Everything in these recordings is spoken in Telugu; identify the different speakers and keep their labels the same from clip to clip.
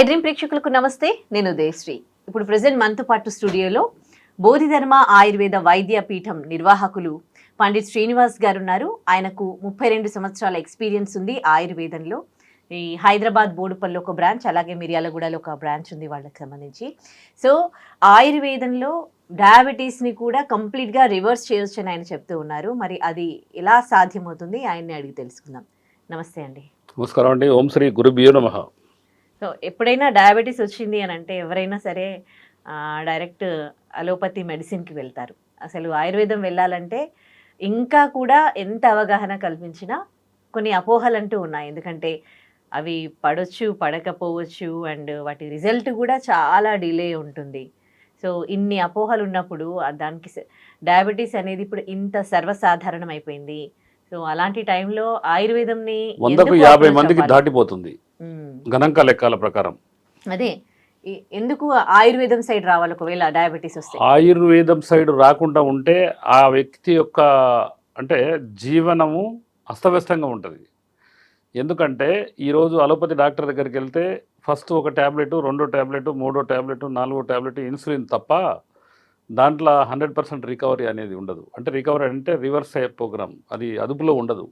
Speaker 1: డ్రీమ్ ప్రేక్షకులకు నమస్తే. నేను దేశ్రీ. ఇప్పుడు ప్రెసెంట్ మనతో పాటు స్టూడియోలో బోధిధర్మ ఆయుర్వేద వైద్య పీఠం నిర్వాహకులు పండిత్ శ్రీనివాస్ గారు ఉన్నారు. ఆయనకు 32 సంవత్సరాల ఎక్స్పీరియన్స్ ఉంది ఆయుర్వేదంలో. ఈ హైదరాబాద్ బోడుపల్లిలో ఒక బ్రాంచ్, అలాగే మిర్యాలగూడలో ఒక బ్రాంచ్ ఉంది వాళ్ళకి సంబంధించి. సో ఆయుర్వేదంలో డయాబెటీస్ని కూడా కంప్లీట్గా రివర్స్ చేయొచ్చు అని ఆయన చెప్తూ ఉన్నారు. మరి అది ఎలా సాధ్యమవుతుంది ఆయన్ని అడిగి తెలుసుకుందాం. నమస్తే అండి.
Speaker 2: నమస్కారం అండి. ఓం శ్రీ గురుభ్యో నమః.
Speaker 1: సో ఎప్పుడైనా డయాబెటీస్ వచ్చింది అని అంటే ఎవరైనా సరే డైరెక్ట్ అలోపతి మెడిసిన్కి వెళ్తారు. అసలు ఆయుర్వేదం వెళ్ళాలంటే ఇంకా కూడా ఎంత అవగాహన కల్పించినా కొన్ని అపోహలు అంటూ ఉన్నాయి. ఎందుకంటే అవి పడవచ్చు, పడకపోవచ్చు, అండ్ వాటి రిజల్ట్ కూడా చాలా డిలే ఉంటుంది. సో ఇన్ని అపోహలు ఉన్నప్పుడు దానికి డయాబెటీస్ అనేది ఇప్పుడు ఇంత సర్వసాధారణం అయిపోయింది. సో అలాంటి టైంలో ఆయుర్వేదంని
Speaker 2: 100కు 50 మందికి దాటిపోతుంది గణాంక లెక్కల ప్రకారం.
Speaker 1: అదే ఎందుకు ఆయుర్వేదం సైడ్ రావాలి ఒకవేళ డయాబెటీస్ వస్తే?
Speaker 2: ఆయుర్వేదం సైడ్ రాకుండా ఉంటే ఆ వ్యక్తి యొక్క అంటే జీవనము అస్తవ్యస్తంగా ఉంటుంది. ఎందుకంటే ఈరోజు అలోపతి డాక్టర్ దగ్గరికి వెళ్తే ఫస్ట్ ఒక tablet, 2 tablet, 3 tablet, 4 tablet insulin తప్ప దాంట్లో 100% రికవరీ అనేది ఉండదు. అంటే రికవరీ అంటే రివర్స్ అయ్యే ప్రోగ్రామ్, అది అదుపులో ఉండదు.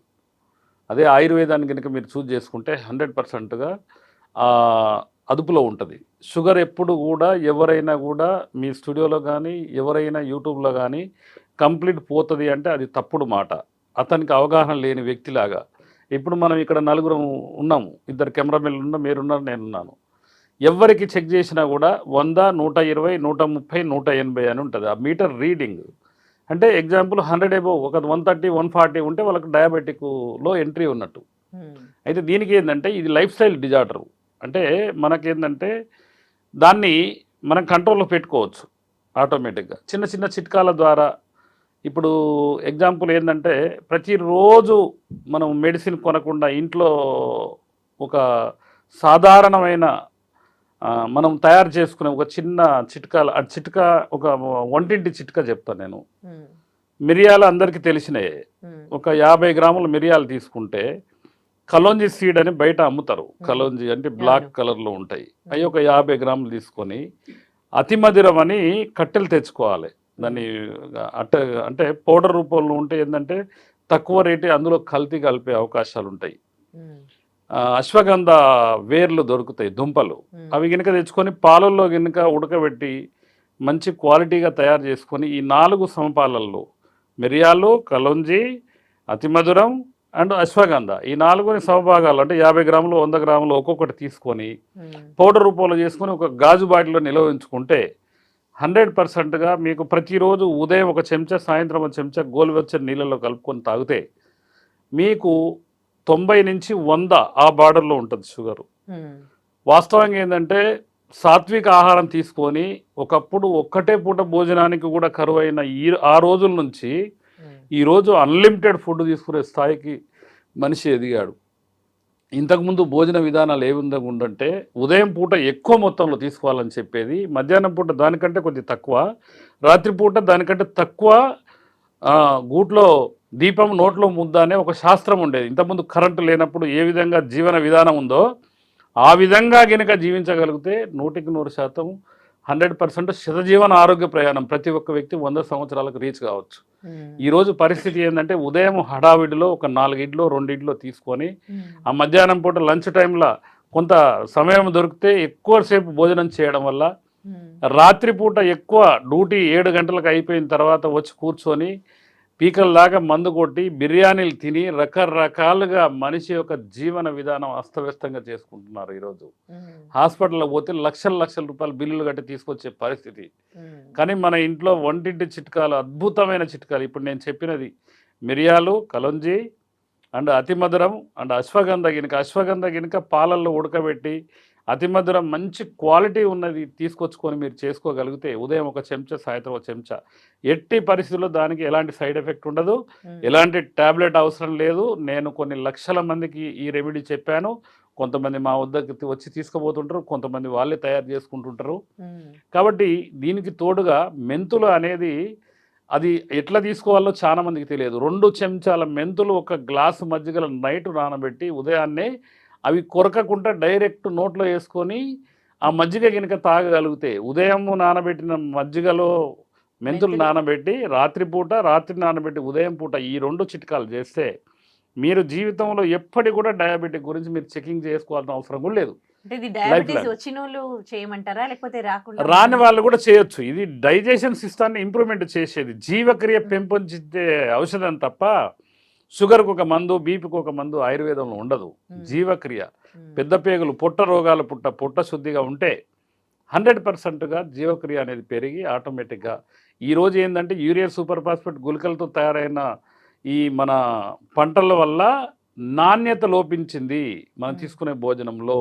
Speaker 2: అదే ఆయుర్వేదాన్ని కనుక మీరు చూజ్ చేసుకుంటే 100%గా అదుపులో ఉంటుంది. షుగర్ ఎప్పుడు కూడా ఎవరైనా కూడా మీ స్టూడియోలో కానీ ఎవరైనా యూట్యూబ్లో కానీ కంప్లీట్ పోతుంది అంటే అది తప్పుడు మాట. అతనికి అవగాహన లేని వ్యక్తిలాగా. ఇప్పుడు మనం ఇక్కడ నలుగురు ఉన్నాము, 2 కెమెరామెన్లు ఉన్నా, మీరున్నారు, నేనున్నాను. ఎవరికి చెక్ చేసినా కూడా 100, 120, 130, 180 అని ఉంటుంది ఆ మీటర్ రీడింగ్. అంటే ఎగ్జాంపుల్ 100 అబోవ్, ఒక 130, 140 ఉంటే వాళ్ళకి డయాబెటిక్లో ఎంట్రీ ఉన్నట్టు. అయితే దీనికి ఏంటంటే ఇది లైఫ్ స్టైల్ డిజార్డర్. అంటే మనకేంటంటే దాన్ని మనం కంట్రోల్లో పెట్టుకోవచ్చు ఆటోమేటిక్గా చిన్న చిన్న చిట్కాల ద్వారా. ఇప్పుడు ఎగ్జాంపుల్ ఏంటంటే ప్రతిరోజు మనం మెడిసిన్ కొనకుండా ఇంట్లో ఒక సాధారణమైన మనం తయారు చేసుకునే ఒక చిన్న చిట్కా ఒక వంటింటి చిట్కా చెప్తాను నేను. మిరియాలు అందరికీ తెలిసినాయి. ఒక 50 గ్రాముల మిరియాలు తీసుకుంటే కలోంజీ సీడ్ అని బయట అమ్ముతారు. కలోంజీ అంటే బ్లాక్ కలర్లో ఉంటాయి. అవి ఒక 50 గ్రాములు తీసుకొని అతిమధురం అని కట్టెలు తెచ్చుకోవాలి. దాన్ని అంటే పౌడర్ రూపంలో ఉంటే ఏంటంటే తక్కువ రేటే, అందులో కల్తీ కలిపే అవకాశాలు ఉంటాయి. అశ్వగంధ వేర్లు దొరుకుతాయి, దుంపలు. అవి కనుక తెచ్చుకొని పాలల్లో కనుక ఉడకబెట్టి మంచి క్వాలిటీగా తయారు చేసుకొని ఈ 4 సమపాలల్లో మిరియాలు, కలోంజీ, అతిమధురం అండ్ అశ్వగంధ ఈ 4 సమభాగాలు అంటే 50 గ్రాములు, 100 గ్రాములు ఒక్కొక్కటి తీసుకొని పౌడర్ రూపంలో చేసుకొని ఒక గాజు బాటిలో నిల్వ ఉంచుకుంటే 100%గా మీకు ప్రతిరోజు ఉదయం ఒక చెంచా, సాయంత్రం ఒక చెంచా గోలువెచ్చని నీళ్ళలో కలుపుకొని తాగితే మీకు 90 నుంచి 100 ఆ బార్డర్లో ఉంటుంది షుగరు. వాస్తవంగా ఏంటంటే సాత్విక ఆహారం తీసుకొని ఒకప్పుడు ఒక్కటే పూట భోజనానికి కూడా కరువైన ఆ రోజుల నుంచి ఈరోజు అన్లిమిటెడ్ ఫుడ్ తీసుకునే స్థాయికి మనిషి ఎదిగాడు. ఇంతకుముందు భోజన విధానాలు ఏ విధంగా ఉండంటే ఉదయం పూట ఎక్కువ మొత్తంలో తీసుకోవాలని చెప్పేది, మధ్యాహ్నం పూట దానికంటే కొద్దిగా తక్కువ, రాత్రిపూట దానికంటే తక్కువ. గూట్లో దీపం నోట్లో ముద్ద అనే ఒక శాస్త్రం ఉండేది. ఇంతకుముందు కరెంటు లేనప్పుడు ఏ విధంగా జీవన విధానం ఉందో ఆ విధంగా గనుక జీవించగలిగితే 100% 100% శతజీవన ఆరోగ్య ప్రయాణం ప్రతి ఒక్క వ్యక్తి 100 సంవత్సరాలకు రీచ్ కావచ్చు. ఈరోజు పరిస్థితి ఏంటంటే ఉదయం హడావిడిలో ఒక 4 ఇడ్లో 2 ఇడ్లో తీసుకొని ఆ మధ్యాహ్నం పూట లంచ్ టైంలో కొంత సమయం దొరికితే ఎక్కువసేపు భోజనం చేయడం వల్ల రాత్రిపూట ఎక్కువ డ్యూటీ 7 గంటలకు అయిపోయిన తర్వాత వచ్చి కూర్చొని పీకల్లాగా మందు కొట్టి బిర్యానీలు తిని రకరకాలుగా మనిషి యొక్క జీవన విధానం అస్తవ్యస్తంగా చేసుకుంటున్నారు. ఈరోజు హాస్పిటల్లో పోతే లక్షల రూపాయలు బిల్లులు కట్టి తీసుకొచ్చే పరిస్థితి. కానీ మన ఇంట్లో వంటింటి చిట్కాలు, అద్భుతమైన చిట్కాలు ఇప్పుడు నేను చెప్పినది మిరియాలు, కలోంజీ అండ్ అతిమధురం అండ్ అశ్వగంధ గినక పాలల్లో ఉడకబెట్టి అతిమధురం మంచి క్వాలిటీ ఉన్నది తీసుకొచ్చుకొని మీరు చేసుకోగలిగితే ఉదయం ఒక చెంచా, సాయంత్రం ఒక చెంచా, ఎట్టి పరిస్థితుల్లో దానికి ఎలాంటి సైడ్ ఎఫెక్ట్ ఉండదు, ఎలాంటి ట్యాబ్లెట్ అవసరం లేదు. నేను కొన్ని లక్షల మందికి ఈ రెమెడీ చెప్పాను. కొంతమంది మా వద్దకు వచ్చి తీసుకుపోతుంటారు, కొంతమంది వాళ్ళే తయారు చేసుకుంటుంటారు. కాబట్టి దీనికి తోడుగా మెంతులు అనేది అది ఎట్లా తీసుకోవాలో చాలా మందికి తెలియదు. 2 చెంచాల మెంతులు ఒక గ్లాసు మజ్జిగల నైట్ నానబెట్టి ఉదయాన్నే అవి కొరకకుండా డైరెక్ట్ నోట్లో వేసుకొని ఆ మజ్జిగ గినక తాగగలిగితే, ఉదయం నానబెట్టిన మజ్జిగలో మెంతులు
Speaker 1: మెంతులు.
Speaker 2: నానబెట్టి రాత్రి నానబెట్టి ఉదయం పూట ఈ 2 చిట్కాలు చేస్తే మీరు జీవితంలో ఎప్పటికి కూడా డయాబెటిక్ గురించి మీరు చెకింగ్ చేసుకోవాల్సిన అవసరం కూడా లేదు.
Speaker 1: అంటే ఇది
Speaker 2: లైఫ్
Speaker 1: డయాబెటీస్
Speaker 2: లాంగ్.
Speaker 1: వచ్చినోళ్ళు చేయమంటారా? లేకపోతే రాకుండా
Speaker 2: రాని
Speaker 1: ఉండడం?
Speaker 2: వాళ్ళు కూడా చేయొచ్చు. ఇది డైజెషన్ సిస్టాన్ని ఇంప్రూవ్మెంట్ చేసేది, జీవక్రియ పెంపొందించే ఔషధం తప్ప షుగర్కు ఒక మందు, బీపీకి ఒక మందు ఆయుర్వేదంలో ఉండదు. జీవక్రియ, పెద్ద పేగులు, పొట్ట రోగాలు పొట్ట శుద్ధిగా ఉంటే 100%గా జీవక్రియ అనేది పెరిగి ఆటోమేటిక్గా ఈరోజు ఏంటంటే యూరియా సూపర్ ఫాస్ఫేట్ గుళికలతో తయారైన ఈ మన పంటల వల్ల నాణ్యత లోపించింది. మనం తీసుకునే భోజనంలో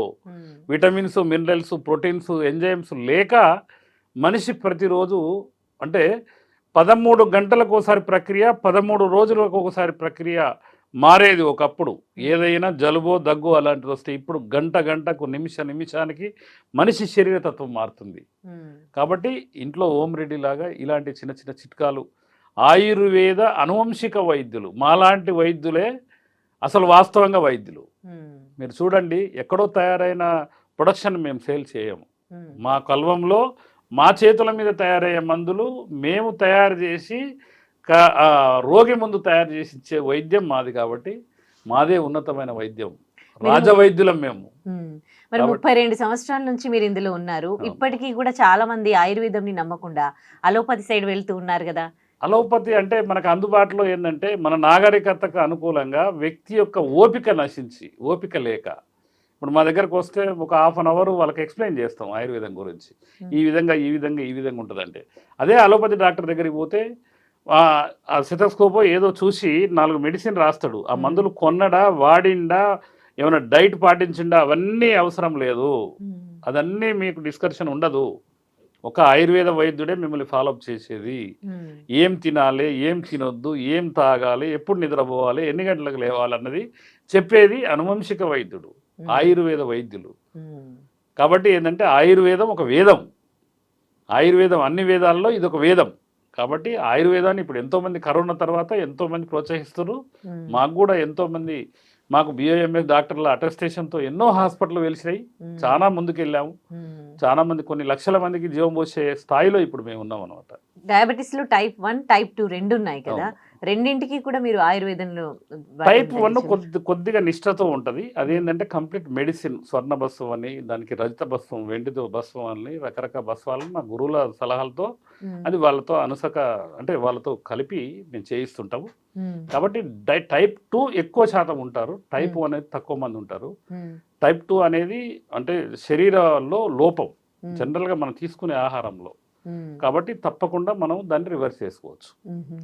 Speaker 2: విటమిన్స్, మినరల్స్, ప్రోటీన్స్, ఎంజైమ్స్ లేక మనిషి ప్రతిరోజు అంటే 13 గంటలకు ఒకసారి ప్రక్రియ, 13 రోజులకు ఒకసారి ప్రక్రియ మారేది ఒకప్పుడు. ఏదైనా జలుబో దగ్గు అలాంటిది వస్తే ఇప్పుడు గంటకు నిమిషానికి మనిషి శరీరతత్వం మారుతుంది. కాబట్టి ఇంట్లో ఓం రెడ్డి లాగా ఇలాంటి చిన్న చిన్న చిట్కాలు, ఆయుర్వేద అనువంశిక వైద్యులు మాలాంటి వైద్యులే అసలు వాస్తవంగా వైద్యులు. మీరు చూడండి, ఎక్కడో తయారైన ప్రొడక్షన్ మేము సేల్ చేయము. మా కల్వంలో మా చేతుల మీద తయారయ్యే మందులు మేము తయారు చేసి రోగి ముందు తయారు చేసి ఇచ్చే వైద్యం మాది. కాబట్టి మాదే ఉన్నతమైన వైద్యం, రాజవైద్యులం మేము.
Speaker 1: మరి 32 సంవత్సరాల నుంచి మీరు ఇందులో ఉన్నారు. ఇప్పటికీ కూడా చాలా మంది ఆయుర్వేదంని నమ్మకుండా అలోపతి సైడ్ వెళ్తూ ఉన్నారు కదా.
Speaker 2: అలోపతి అంటే మనకు అందుబాటులో ఏంటంటే మన నాగరికతకు అనుకూలంగా వ్యక్తి యొక్క ఓపిక నశించి, ఓపిక లేక ఇప్పుడు మా దగ్గరకు వస్తే ఒక హాఫ్ అన్ అవర్ వాళ్ళకి ఎక్స్ప్లెయిన్ చేస్తాం ఆయుర్వేదం గురించి. ఈ విధంగా ఉంటుందంటే, అదే అలోపతి డాక్టర్ దగ్గరికి పోతే ఆ స్టెతస్కోపో ఏదో చూసి 4 మెడిసిన్ రాస్తాడు. ఆ మందులు కొన్నడా, వాడిండా, ఏమైనా డైట్ పాటించిండా, అవన్నీ అవసరం లేదు. అదన్నీ మీకు డిస్కషన్ ఉండదు. ఒక ఆయుర్వేద వైద్యుడే మిమ్మల్ని ఫాలోఅప్ చేసేది. ఏం తినాలి, ఏం తినొద్దు, ఏం తాగాలి, ఎప్పుడు నిద్రపోవాలి, ఎన్ని గంటలకు లేవాలి అన్నది చెప్పేది అనువంశిక వైద్యుడు, ఆయుర్వేద వైద్యులు. కాబట్టి ఏంటంటే ఆయుర్వేదం ఒక వేదం. ఆయుర్వేదం అన్ని వేదాల్లో ఇది ఒక వేదం. కాబట్టి ఆయుర్వేదాన్ని ఇప్పుడు ఎంతోమంది కరోనా తర్వాత ఎంతోమంది ప్రోత్సహిస్తున్నారు. మాకు కూడా ఎంతోమంది, మాకు బిఓఎంఎస్ డాక్టర్ల అటెస్టేషన్తో ఎన్నో హాస్పిటల్ వెలిసినాయి. చాలా ముందుకు వెళ్ళాము. చాలా మంది, కొన్ని లక్షల మందికి జీవం పోసే స్థాయిలో ఇప్పుడు మేము ఉన్నాం అనమాట.
Speaker 1: డయాబెటీస్ లో టైప్ 1, టైప్ 2 రెండు ఉన్నాయి కదా. రెండింటికి కూడా మీరు ఆయుర్వేదంలో
Speaker 2: టైప్ 1 కొద్దిగా నిష్ఠతో ఉంటుంది. అదేంటంటే కంప్లీట్ మెడిసిన్, స్వర్ణ భస్వం అని, దానికి రజిత భస్వం, వెండితో భస్వం అని రకరకాల భస్వాలను మా గురువుల సలహాలతో అది వాళ్ళతో అంటే వాళ్ళతో కలిపి మేము చేయిస్తుంటాము. కాబట్టి టైప్ 2 ఎక్కువ శాతం ఉంటారు, టైప్ 1 అనేది తక్కువ మంది ఉంటారు. టైప్ 2 అనేది అంటే శరీరంలో లోపం జనరల్గా మనం తీసుకునే ఆహారంలో. కాబట్టి తప్పకుండా మనం దాన్ని రివర్స్ చేసుకోవచ్చు.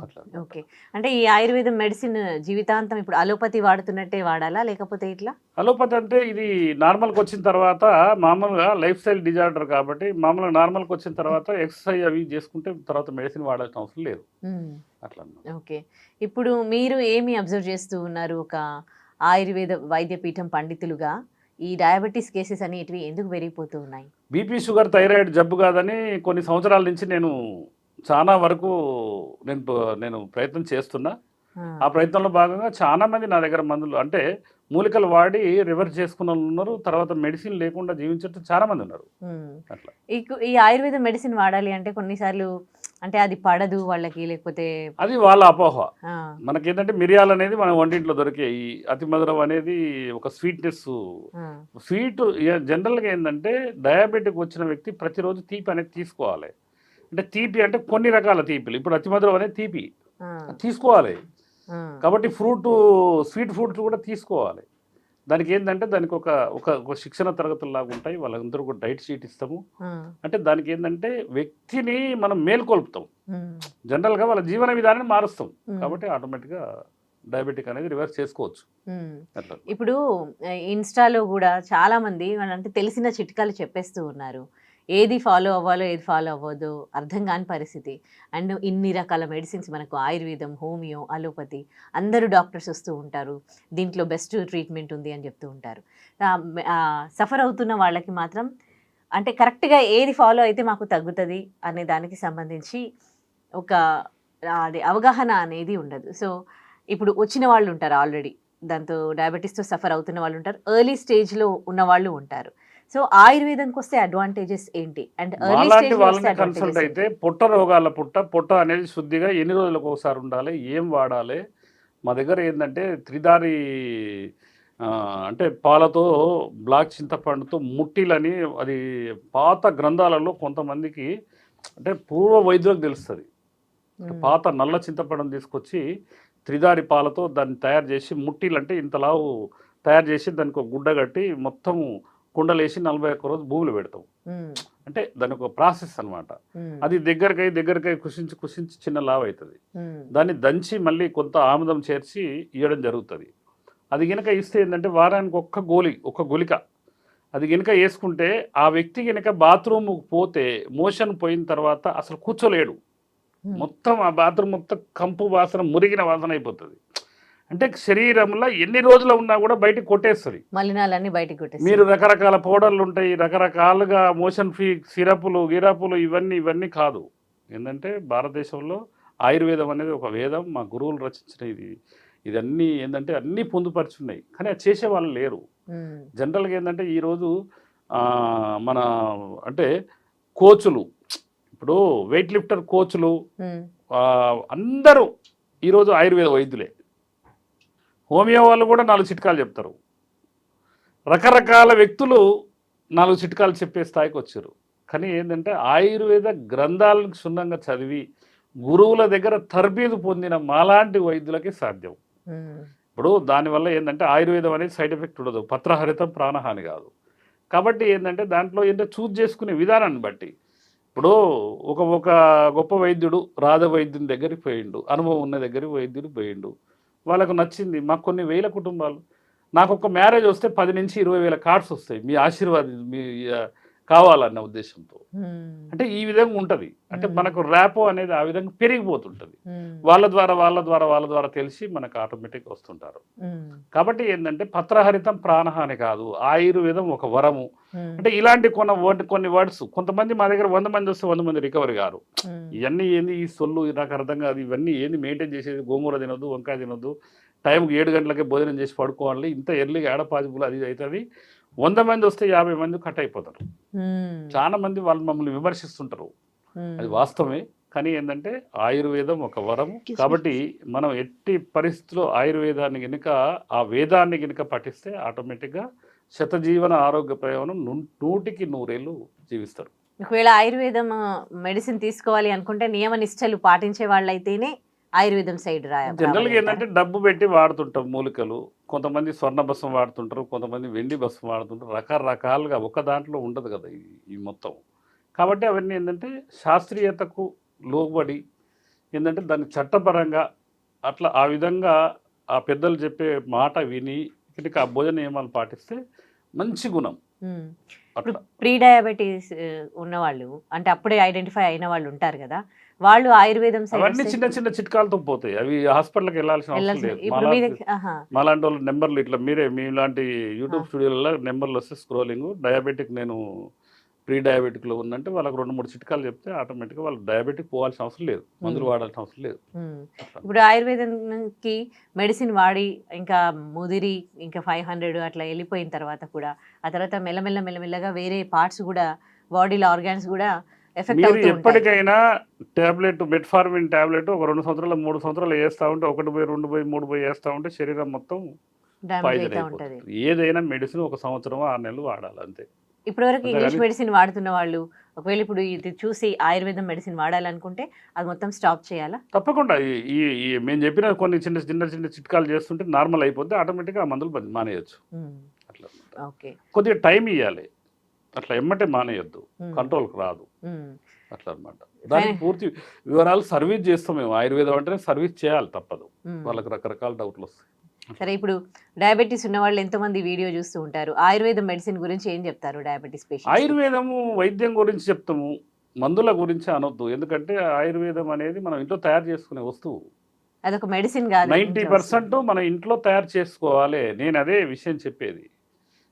Speaker 2: అట్లా.
Speaker 1: ఓకే. అంటే ఈ ఆయుర్వేదం మెడిసిన్ జీవితాంతం ఇప్పుడు అలోపతి వాడుతున్నట్టే వాడాలా, లేకపోతే ఇట్లా?
Speaker 2: అలోపతి అంటే ఇది నార్మల్కి వచ్చిన తర్వాత మామూలుగా లైఫ్ స్టైల్ డిజార్డర్ కాబట్టి మామూలుగా నార్మల్కి వచ్చిన తర్వాత ఎక్సర్సైజ్ అవి చేసుకుంటే తర్వాత మెడిసిన్ వాడాల్సిన అవసరం లేదు. అట్లా.
Speaker 1: ఓకే. ఇప్పుడు మీరు ఏమి అబ్జర్వ్ చేస్తూ ఉన్నారు ఒక ఆయుర్వేద వైద్యపీఠం పండితులుగా? ఈ డయాబెటీస్ కేసెస్ అనేటివి ఎందుకు పెరిగిపోతూ ఉన్నాయి? బీపీ,
Speaker 2: షుగర్, థైరాయిడ్ జబ్బు కాదని కొన్ని సంవత్సరాల నుంచి నేను చాలా వరకు నేను ప్రయత్నం చేస్తున్నా. ఆ ప్రయత్నంలో భాగంగా చాలా మంది నా దగ్గర మందులు అంటే మూలికలు వాడి రివర్స్ చేసుకున్న వాళ్ళు ఉన్నారు. తర్వాత మెడిసిన్ లేకుండా జీవించడం చాలా మంది ఉన్నారు. అట్లా.
Speaker 1: ఈ ఆయుర్వేద మెడిసిన్ వాడాలి అంటే కొన్నిసార్లు అంటే అది పడదు వాళ్ళకి, లేకపోతే
Speaker 2: అది వాళ్ళ అపోహ. మనకేంటంటే మిరియాలు అనేది మన వంటింట్లో దొరికే ఈ అతి మధురం అనేది ఒక స్వీట్నెస్. స్వీట్ జనరల్గా ఏంటంటే డయాబెటిక్ వచ్చిన వ్యక్తి ప్రతిరోజు తీపి అనేది తీసుకోవాలి. అంటే తీపి అంటే కొన్ని రకాల తీపిలు, ఇప్పుడు అతి మధురం అనేది తీపి తీసుకోవాలి. కాబట్టి స్వీట్ ఫ్రూట్స్ కూడా తీసుకోవాలి. దానికి ఏంటంటే దానికి ఒక శిక్షణ తరగతుల్లాగా ఉంటాయి. వాళ్ళందరూ కూడా డైట్ షీట్ ఇస్తాము. అంటే దానికి ఏంటంటే వ్యక్తిని మనం మేల్కొల్పుతాం, జనరల్గా వాళ్ళ జీవన విధానాన్ని మారుస్తాం. కాబట్టి ఆటోమేటిక్గా డయాబెటిక్ అనేది రివర్స్ చేసుకోవచ్చు.
Speaker 1: ఇప్పుడు ఇన్స్టాలో కూడా చాలా మంది అంటే తెలిసిన చిట్కాలు చెప్పేస్తూ ఉన్నారు. ఏది ఫాలో అవ్వాలో ఏది ఫాలో అవ్వదో అర్థం కాని పరిస్థితి. అండ్ ఇన్ని రకాల మెడిసిన్స్ మనకు ఆయుర్వేదం, హోమియో, అలోపతి అందరూ డాక్టర్స్ వస్తూ ఉంటారు. దీంట్లో బెస్ట్ ట్రీట్మెంట్ ఉంది అని చెప్తూ ఉంటారు. సఫర్ అవుతున్న వాళ్ళకి మాత్రం అంటే కరెక్ట్గా ఏది ఫాలో అయితే మాకు తగ్గుతుంది అనే దానికి సంబంధించి అది అవగాహన అనేది ఉండదు. సో ఇప్పుడు వచ్చిన వాళ్ళు ఉంటారు ఆల్రెడీ దాంతో డయాబెటీస్తో సఫర్ అవుతున్న వాళ్ళు ఉంటారు, ఎర్లీ స్టేజ్లో ఉన్న వాళ్ళు ఉంటారు. సో ఆయుర్వేదంకి వస్తే అడ్వాంటేజెస్ ఏంటి అండ్ ఎర్లీ
Speaker 2: మాలాంటి
Speaker 1: స్టేజ్లో వస్తే
Speaker 2: వాళ్ళని కన్సల్ట్
Speaker 1: అడ్వాంటేజెస్
Speaker 2: అయితే
Speaker 1: ఏంటి?
Speaker 2: పొట్ట రోగాల పొట్ట అనేది శుద్ధిగా ఎన్ని రోజులకు ఒకసారి ఉండాలి, ఏం వాడాలి. మా దగ్గర ఏంటంటే త్రిదారి ఆ, అంటే పాలతో బ్లాక్ చింతపండుతో ముట్టిలని, అది పాత గ్రంథాలలో కొంతమందికి అంటే పూర్వ వైద్యులకు తెలుస్తుంది. పాత నల్ల చింతపండును తీసుకొచ్చి త్రిదారి పాలతో దాన్ని తయారు చేసి ముట్టిలు అంటే ఇంతలావు తయారు చేసి దానికి ఒక గుడ్డ కట్టి మొత్తం కుండలేసి 41 రోజు భూములు పెడతాం. అంటే దాని ఒక ప్రాసెస్ అన్నమాట. అది దగ్గరకై కుషించి చిన్న లావు అవుతుంది. దాన్ని దంచి మళ్ళీ కొంత ఆముదం చేర్చి ఇవ్వడం జరుగుతుంది. అది గనుక ఇస్తే ఏంటంటే వారానికి ఒక గులిక అది గనుక వేసుకుంటే ఆ వ్యక్తి గనుక బాత్రూమ్ పోతే మోషన్ పోయిన తర్వాత అసలు కూర్చోలేడు. మొత్తం ఆ బాత్రూమ్ మొత్తం కంపు వాసన, మురిగిన వాసన అయిపోతుంది. అంటే శరీరంలో ఎన్ని రోజులు ఉన్నా కూడా బయటికి కొట్టేస్తుంది.
Speaker 1: మలినాలన్నీ బయటికి కొట్టేస్తాయి.
Speaker 2: మీరు రకరకాల పౌడర్లు ఉంటాయి, రకరకాలుగా మోషన్ ఫ్రీ సిరపులు గిరపులు ఇవన్నీ కాదు. ఏంటంటే భారతదేశంలో ఆయుర్వేదం అనేది ఒక వేదం, మా గురువులు రచించిన ఇదన్నీ ఏంటంటే అన్నీ పొందుపరుచున్నాయి. కానీ అది చేసే వాళ్ళు లేరు. జనరల్గా ఏంటంటే ఈరోజు మన అంటే కోచులు, ఇప్పుడు వెయిట్ లిఫ్టర్ కోచ్లు అందరూ ఈరోజు ఆయుర్వేద వైద్యులే. హోమియో వాళ్ళు కూడా 4 చిట్కాలు చెప్తారు. రకరకాల వ్యక్తులు 4 చిట్కాలు చెప్పే స్థాయికి వచ్చారు. కానీ ఏంటంటే ఆయుర్వేద గ్రంథాలను క్షుణ్ణంగా చదివి గురువుల దగ్గర తర్బీదు పొందిన మాలాంటి వైద్యులకి సాధ్యం. ఇప్పుడు దానివల్ల ఏంటంటే ఆయుర్వేదం అనేది సైడ్ ఎఫెక్ట్ ఉండదు, పత్రహరితం ప్రాణహాని కాదు. కాబట్టి ఏంటంటే దాంట్లో ఏంటంటే చూజ్ చేసుకునే విధానాన్ని బట్టి, ఇప్పుడు ఒక గొప్ప వైద్యుడు రాజవైద్యుని దగ్గరికి పోయిండు, అనుభవం ఉన్న దగ్గరికి వైద్యుడు పోయిండు, వాళ్ళకు నచ్చింది. మాకు కొన్ని వేల కుటుంబాలు, నాకు ఒక మ్యారేజ్ వస్తే 10 నుంచి 20,000 కార్డ్స్ వస్తాయి, మీ ఆశీర్వాదం మీ కావాలన్న ఉద్దేశంతో. అంటే ఈ విధంగా ఉంటుంది. అంటే మనకు ర్యాపో అనేది ఆ విధంగా పెరిగిపోతుంటుంది. వాళ్ళ ద్వారా తెలిసి మనకు ఆటోమేటిక్ వస్తుంటారు. కాబట్టి ఏంటంటే పత్రహరితం ప్రాణహాని కాదు, ఆయుర్వేదం ఒక వరము. అంటే ఇలాంటి కొన్ని వర్డ్స్, కొంతమంది మా దగ్గర 100 మంది వస్తే 100 మంది రికవరీ గారు. ఇవన్నీ ఏంది ఈ సొల్లు, నాకు అర్థం కాదు. ఇవన్నీ ఏంది మెయింటైన్ చేసేది? గోంగూర తినొద్దు, వంకాయ తినొద్దు, టైంకి 7 గంటలకే భోజనం చేసి పడుకోవాలి, ఇంత ఎర్లీగా ఏడ పాజిబుల్ అది అవుతుంది. 100 మంది వస్తే 50 మంది కట్ అయిపోతారు. చాలా మంది వాళ్ళు మమ్మల్ని విమర్శిస్తుంటారు, అది వాస్తవమే. కానీ ఏంటంటే ఆయుర్వేదం ఒక వరం. కాబట్టి మనం ఎట్టి పరిస్థితుల్లో ఆయుర్వేదాన్ని గనుక, ఆ వేదాన్ని గనుక పఠిస్తే ఆటోమేటిక్గా శతజీవన ఆరోగ్య ప్రయోజనం 100కి 100 జీవిస్తారు.
Speaker 1: ఒకవేళ ఆయుర్వేదం మెడిసిన్ తీసుకోవాలి అనుకుంటే నియమ నిష్టలు పాటించే వాళ్ళైతేనే ఆయుర్వేదం సైడ్
Speaker 2: జనరల్గా ఏంటంటే డబ్బు పెట్టి వాడుతుంటాం మూలికలు. కొంతమంది స్వర్ణ భస్మం వాడుతుంటారు, కొంతమంది వెండి భస్మం వాడుతుంటారు. రకరకాలుగా ఒక దాంట్లో ఉండదు కదా ఈ మొత్తం. కాబట్టి అవన్నీ ఏంటంటే శాస్త్రీయతకు లోబడి ఏంటంటే దాన్ని చట్టపరంగా అట్లా ఆ విధంగా ఆ పెద్దలు చెప్పే మాట విని ఇక్కడికి ఆ భోజన నియమాలు పాటిస్తే మంచి గుణం. అట్లా
Speaker 1: ప్రీ డయాబెటీస్ ఉన్నవాళ్ళు, అంటే అప్పుడే ఐడెంటిఫై అయిన వాళ్ళు ఉంటారు కదా, వాళ్ళు ఆయుర్వేదం
Speaker 2: అవన్నీ చిన్న చిట్కాలతో పోతాయి. అవి హాస్పిటల్కి వెళ్ళాల్సిన అవసరం లేదు. మాలాంటి వాళ్ళ నెంబర్లు ఇట్లా మీలాంటి యూట్యూబ్ స్టూడియోలలో నెంబర్లు వస్తే స్క్రోలింగ్, డయాబెటిక్ నేను ప్రీ డయాబెటిక్లో ఉందంటే వాళ్ళకి 2-3 చిట్కాలు చెప్తే ఆటోమేటిక్గా వాళ్ళు డయాబెటిక్ పోవాల్సిన అవసరం లేదు, మందులు వాడాల్సిన అవసరం లేదు.
Speaker 1: ఇప్పుడు ఆయుర్వేదంకి మెడిసిన్ వాడి ఇంకా ముదిరి ఇంకా 500 అట్లా వెళ్ళిపోయిన తర్వాత కూడా ఆ తర్వాత మెల్లమెల్లగా వేరే పార్ట్స్ కూడా, బాడీలో ఆర్గాన్స్ కూడా ఎఫెక్ట్ అవుతూ ఉంటాయి.
Speaker 2: ఎప్పటికైనా టాబ్లెట్, మెట్ఫార్మిన్ టాబ్లెట్ ఒక 2 సంవత్సరాలు 3 సంవత్సరాలు వేస్తూ ఉంటే, 1 పోయి 2 పోయి 3 పోయి వేస్తూ ఉంటే శరీరం మొత్తం పాయిజన్ అయిపోతుంది. ఏదైనా మెడిసిన్ 1 సంవత్సరం 6 నెలలు వాడాలి అంతే.
Speaker 1: ఇప్పటివరకు ఇంగ్లీష్ మెడిసిన్ వాడుతున్న వాళ్ళు ఒకవేళ ఇప్పుడు ఇది చూసి ఆయుర్వేదం మెడిసిన్ వాడాలనుకుంటే అది మొత్తం స్టాప్ చేయాలా?
Speaker 2: తప్పకుండా. ఈ మేము చెప్పిన కొన్ని చిన్న చిట్కాలు చేస్తుంటే నార్మల్ అయిపోతే ఆటోమేటిక్గా ఆ మందులు మానేయచ్చు. అట్లా
Speaker 1: ఓకే,
Speaker 2: కొద్దిగా టైం ఇవ్వాలి, అట్లా ఎమ్మటే మానేయొద్దు, కంట్రోల్కి రాదు. అట్లా అనమాట. దానికి పూర్తి వివరాలు సర్వీస్ చేస్తాం మేము. ఆయుర్వేదం అంటే సర్వీస్ చేయాలి, తప్పదు. వాళ్ళకి రకరకాల డౌట్లు వస్తాయి.
Speaker 1: సరే, ఇప్పుడు డయాబెటీస్ ఉన్న వాళ్ళు ఎంతమంది వీడియో చూస్తూ ఉంటారు, ఆయుర్వేదం మెడిసిన్ గురించి ఏం చెప్తారు డయాబెటీస్ పేషెంట్స్?
Speaker 2: ఆయుర్వేదము వైద్యం గురించి చెప్తాము, మందుల గురించి అనొద్దు. ఎందుకంటే ఆయుర్వేదం అనేది మనం ఇంట్లో తయారు చేసుకునే వస్తువు,
Speaker 1: అదొక మెడిసిన్ కాదు.
Speaker 2: 90% మన ఇంట్లో తయారు చేసుకోవాలి. నేను అదే విషయం చెప్పేది.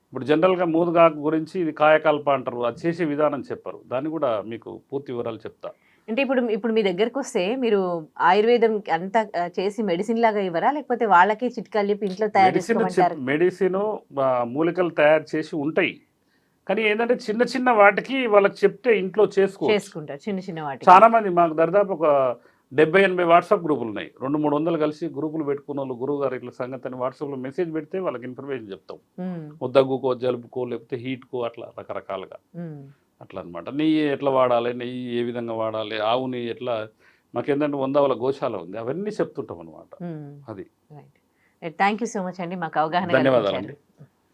Speaker 2: ఇప్పుడు జనరల్గా మూదుగాకు గురించి ఇది కాయకల్ప అంటారు, అది చేసే విధానం చెప్పరు. దాన్ని కూడా మీకు పూర్తి వివరాలు చెప్తా.
Speaker 1: అంటే ఇప్పుడు ఇప్పుడు మీ దగ్గరకు వస్తే మీరు ఆయుర్వేదం అంతా చేసి మెడిసిన్ లాగా ఇవ్వరా, లేకపోతే వాళ్ళకి చిట్కాలు చెప్పి ఇంట్లో తయారు చేసుకోమంటారు?
Speaker 2: మెడిసిన్ మూలికలు తయారు చేసి ఉంటాయి, కానీ ఏంటంటే చిన్న చిన్న వాటికి వాళ్ళకి చెప్తే ఇంట్లో చేసుకోవచ్చు.
Speaker 1: చేసుకుంటారు చిన్న చిన్న వాటికి.
Speaker 2: చాలా మంది మాకు దరిదాపు ఒక 70-80 వాట్సాప్ గ్రూపులు ఉన్నాయి. 200-300 కలిసి గ్రూపులు పెట్టుకున్న వాళ్ళు, గురువు గారు ఇట్లా సంగతి అని వాట్సాప్లో మెసేజ్ పెడితే వాళ్ళకి ఇన్ఫర్మేషన్ చెప్తాం. దగ్గుకో, జలుబుకో, లేకపోతే హీట్కో, అట్లా రకరకాలుగా అట్లా అనమాట. నెయ్యి ఎట్లా వాడాలి, నెయ్యి ఏ విధంగా వాడాలి, ఆవు నెయ్యి ఎట్లా, మాకేంటంటే 100 గోశాల ఉంది, అవన్నీ చెప్తుంటాం అనమాట. అది.
Speaker 1: థ్యాంక్ యూ సో మచ్ అండి, మాకు అవగాహన
Speaker 2: ధన్యవాదాలు
Speaker 1: కల్పించారు.
Speaker 2: అండి.